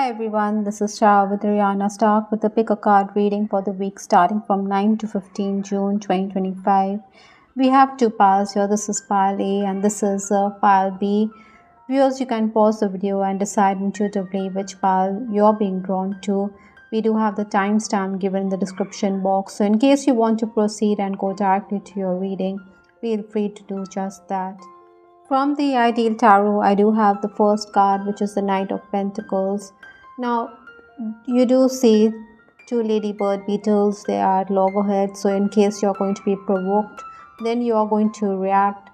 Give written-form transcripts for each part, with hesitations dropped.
Hi everyone, this is Shah with Ariana. Start with the pick a card reading for the week starting from 9 to 15 June 2025. We have two piles here. This is pile A and this is pile B. Viewers, you can pause the video and decide intuitively which pile you're being drawn to. We do have the timestamp given in the description box, so in case you want to proceed and go directly to your reading, feel free to do just that. From the Ideal Tarot, I do have the first card, which is the Knight of Pentacles. Now, you do see two ladybird beetles. They are at loggerheads, so in case you're going to be provoked, then you are going to react.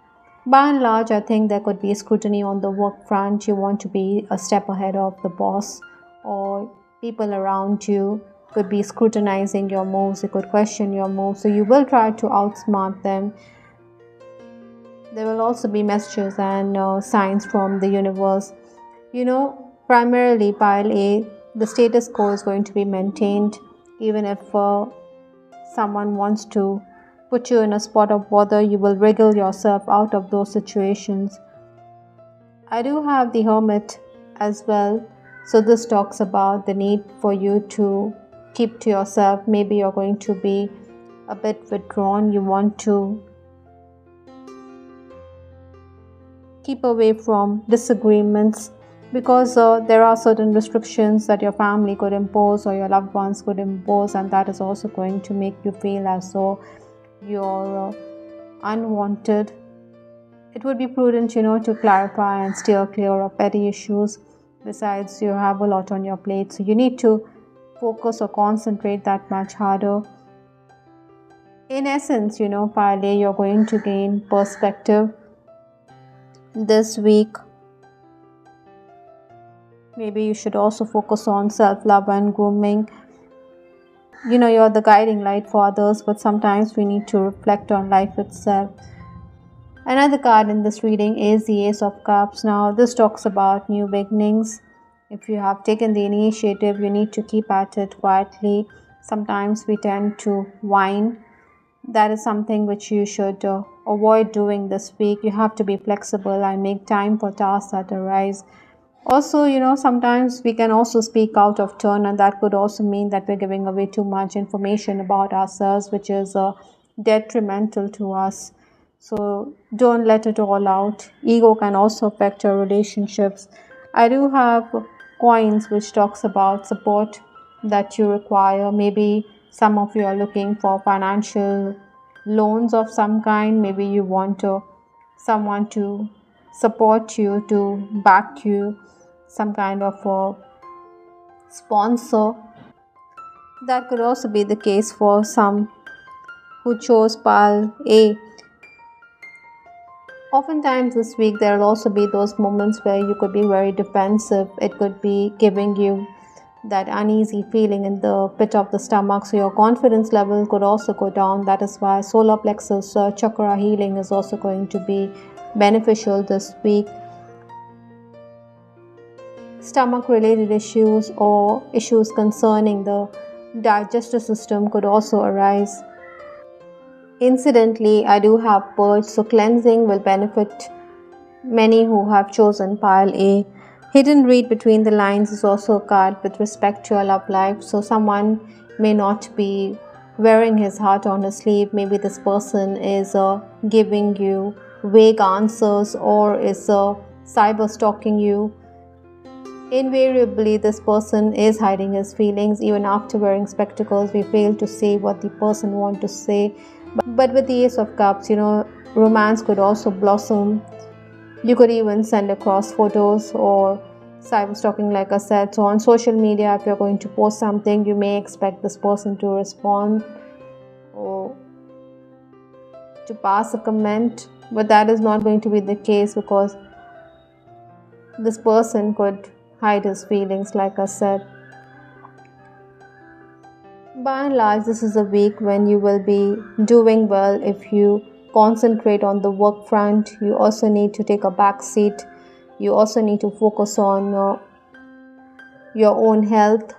By and large, I think there could be scrutiny on the work front. You want to be a step ahead of the boss, or people around you could be scrutinizing your moves. They could question your moves, so you will try to outsmart them. There will also be messages and signs from the universe. Primarily pile A, the status quo is going to be maintained. Even if someone wants to put you in a spot of bother, you will wriggle yourself out of those situations. I do have the Hermit as well. So this talks about the need for you to keep to yourself. Maybe you're going to be a bit withdrawn. You want to keep away from disagreements because there are certain restrictions that your family could impose or your loved ones could impose, and that is also going to make you feel as though you're unwanted. It would be prudent, to clarify and steer clear of petty issues. Besides, you have a lot on your plate, so you need to focus or concentrate that much harder. In essence, pile A, you're going to gain perspective this week. Maybe you should also focus on self-love and grooming. You're the guiding light for others, but sometimes we need to reflect on life itself. Another card in this reading is the Ace of Cups. Now, this talks about new beginnings. If you have taken the initiative, you need to keep at it quietly. Sometimes we tend to whine. That is something which you should avoid doing this week. You have to be flexible and make time for tasks that arise. Also, sometimes we can also speak out of turn, and that could also mean that we're giving away too much information about ourselves, which is detrimental to us. So don't let it all out. Ego can also affect your relationships. I do have coins which talks about support that you require. Maybe some of you are looking for financial loans of some kind. Maybe you want someone to support you, to back you, some kind of a sponsor. That could also be the case for some who chose pile A. Oftentimes this week there will also be those moments where you could be very defensive. It could be giving you that uneasy feeling in the pit of the stomach, so your confidence level could also go down. That is why solar plexus chakra healing is also going to be beneficial this week. Stomach related issues or issues concerning the digestive system could also arise. Incidentally, I do have purge, so cleansing will benefit many who have chosen pile A. Hidden read between the lines is also a card with respect to your love life. So someone may not be wearing his heart on his sleeve. Maybe this person is giving you vague answers or is cyber stalking you. Invariably, this person is hiding his feelings. Even after wearing spectacles, we fail to say what the person wants to say. But with the Ace of Cups, romance could also blossom. You could even send across photos or cyber stalking, like I said. So on social media, if you're going to post something, you may expect this person to respond or to pass a comment. But that is not going to be the case because this person could hide his feelings, like I said. By and large, this is a week when you will be doing well if you concentrate on the work front. You also need to take a back seat. You also need to focus on your own health.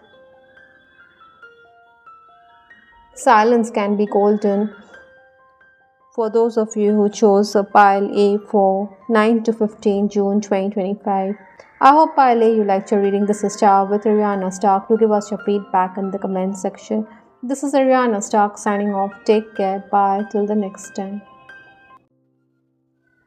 Silence can be golden. For those of you who chose a pile A for 9 to 15 June 2025, I hope Pile you liked your reading. This is Star with Ariana Stark. Do give us your feedback in the comment section. This is Ariana Stark signing off. Take care. Bye. Till the next time.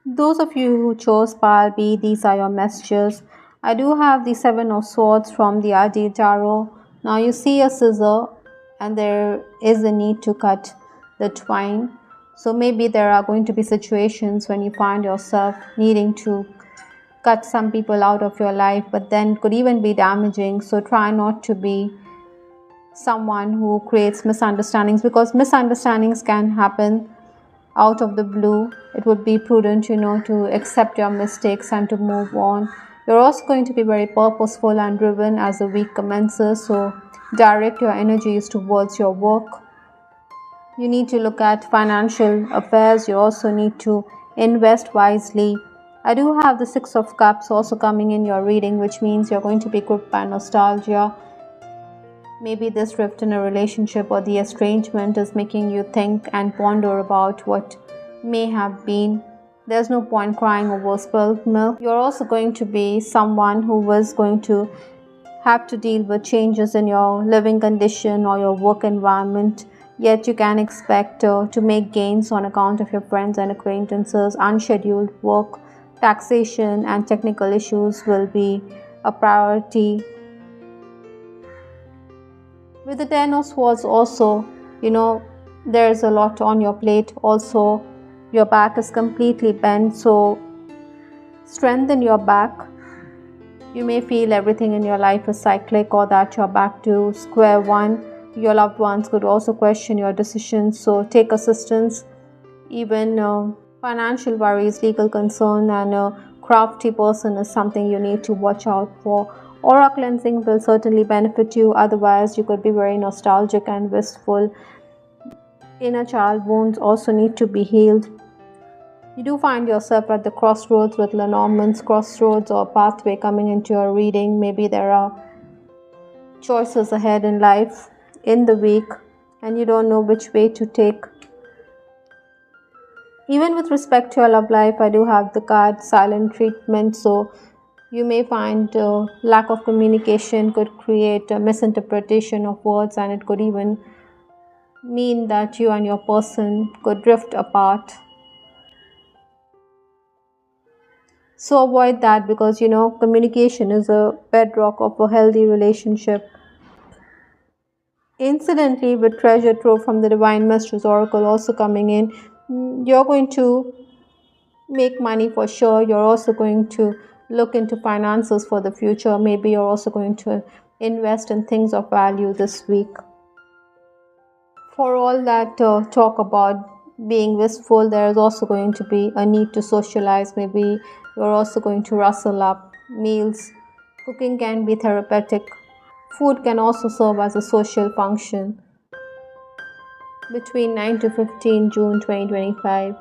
Those of you who chose Pile B, these are your messages. I do have the Seven of Swords from the Adi Tarot. Now you see a scissor and there is a need to cut the twine. So maybe there are going to be situations when you find yourself needing to cut some people out of your life, but then it could even be damaging. So try not to be someone who creates misunderstandings, because misunderstandings can happen out of the blue. It would be prudent, to accept your mistakes and to move on. You're also going to be very purposeful and driven as the week commences, so direct your energies towards your work. You need to look at financial affairs. You also need to invest wisely. I do have the Six of Cups also coming in your reading, which means you're going to be gripped by nostalgia. Maybe this rift in a relationship or the estrangement is making you think and ponder about what may have been. There's no point crying over spilled milk. You're also going to be someone who was going to have to deal with changes in your living condition or your work environment. Yet you can expect to make gains on account of your friends and acquaintances. Unscheduled work, taxation and technical issues will be a priority. With the Ten of Swords also, there's a lot on your plate. Also, your back is completely bent, so strengthen your back. You may feel everything in your life is cyclic or that you're back to square one. Your loved ones could also question your decisions, so take assistance. Even financial worries, legal concern and a crafty person is something you need to watch out for. Aura cleansing will certainly benefit you. Otherwise, you could be very nostalgic and wistful. Inner child wounds also need to be healed. You do find yourself at the crossroads with Lenormand's crossroads or pathway coming into your reading. Maybe there are choices ahead in life in the week and you don't know which way to take. Even with respect to your love life, I do have the card silent treatment. So you may find lack of communication could create a misinterpretation of words, and it could even mean that you and your person could drift apart. So avoid that, because communication is a bedrock of a healthy relationship. Incidentally, with treasure trove from the Divine Mistress Oracle also coming in, you're going to make money for sure. You're also going to look into finances for the future. Maybe you're also going to invest in things of value this week. For all that talk about being wistful, there is also going to be a need to socialize. Maybe you're also going to rustle up meals. Cooking can be therapeutic. Food can also serve as a social function. Between 9 to 15 June 2025.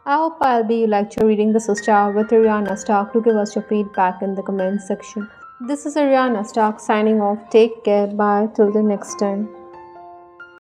I hope you liked your reading. This is Star with Ariana Stark. Do give us your feedback in the comment section. This is Ariana Stark signing off. Take care. Bye. Till the next time.